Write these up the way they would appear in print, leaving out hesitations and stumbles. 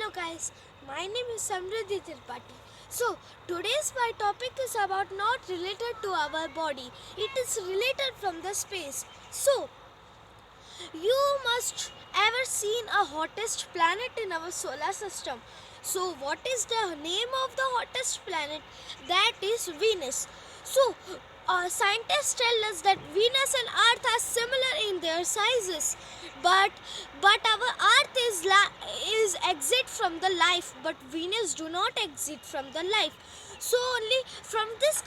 Hello guys, my name is Samriddhi Tripathi. So today's my topic is about not related to our body. It is related from the space. So you must ever seen a hottest planet in our solar system. So what is the name of the hottest planet? That is Venus. So scientists tell us that Venus and Earth are similar in their sizes, but our Earth is exit from the life, but Venus do not exit from the life. So only from this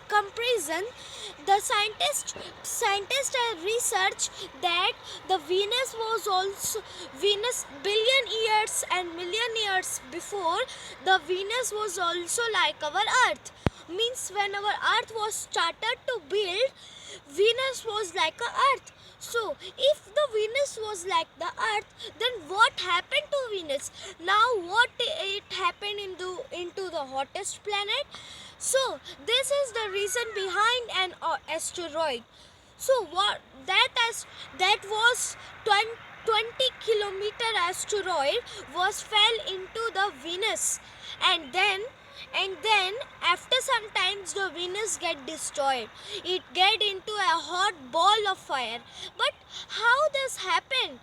comparison, the scientists have researched that the Venus billion years and million years before, the Venus was also like our Earth. Means when our Earth was started to build, Venus was like a Earth. So if the Venus was like the Earth, then what happened to Venus? Now what it happened into the hottest planet? So this is the reason behind an asteroid. So that was 20-kilometer asteroid was fell into the Venus, and then after some times the Venus get destroyed. It get into a hot ball of fire. But how this happen?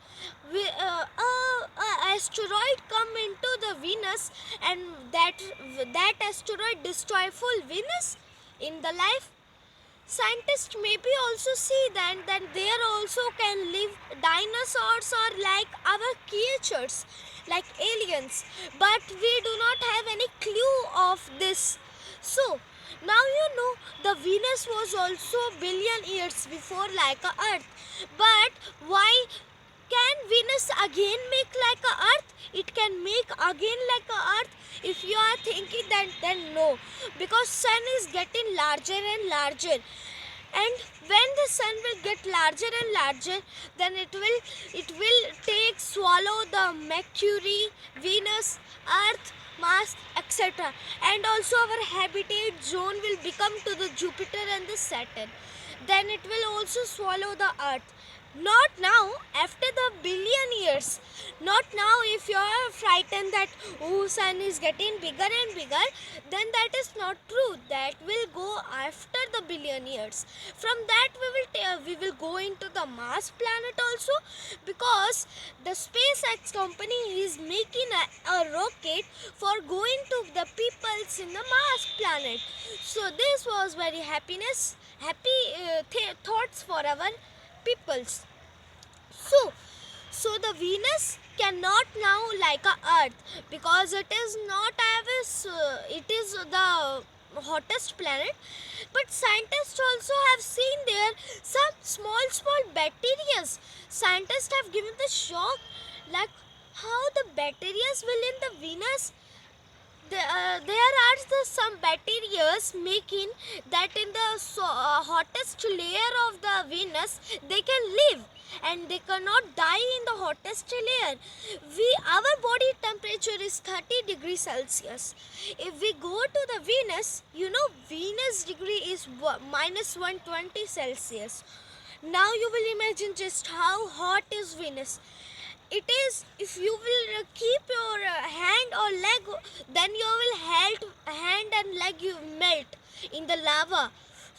Asteroid come into the Venus, and that asteroid destroy full Venus in the life. Scientists maybe also see that there also can live dinosaurs or like our creatures, like aliens, but we do not have any clue of this. So now you know the Venus was also billion years before like a Earth. But why can Venus again make like a Earth? It can make again like a Earth. If you are thinking that, then no, because sun is getting larger and larger, and when the sun will get larger and larger, then it will take swallow the Mercury, Venus, Earth, Mars, etc. And also our habitat zone will become to the Jupiter and the Saturn. Then it will also swallow the Earth. Not now, after the billion years. Not now. If you are frightened that sun is getting bigger and bigger, then that is not true. That will go after the billion years. From that we will go into the Mars planet also, because the SpaceX company is making a rocket for going to the peoples in the Mars planet. So this was very happy thoughts for our peoples. So the Venus cannot now like a Earth, because it is not it is the hottest planet. But scientists also have seen there some small bacteria. Scientists have given the shock, like how the bacteria will in the Venus. There are some bacteria making that in the hottest layer of the Venus they can live, and they cannot die in the hottest layer. Our body temperature is 30 degrees Celsius. If we go to the Venus, you know Venus degree is minus 120 Celsius. Now you will imagine just how hot is Venus. It is, if you will keep your hand or leg, then your hand and leg you melt in the lava.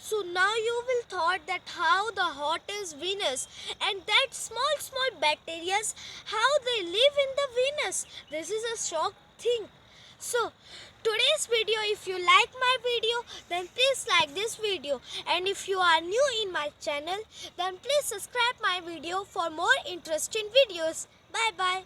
So now you will thought that how the hot is Venus, and that small bacteria, how they live in the Venus. This is a shock thing. So today's video, if you like my video, then please like this video, and if you are new in my channel, then please subscribe my video for more interesting videos. Bye bye.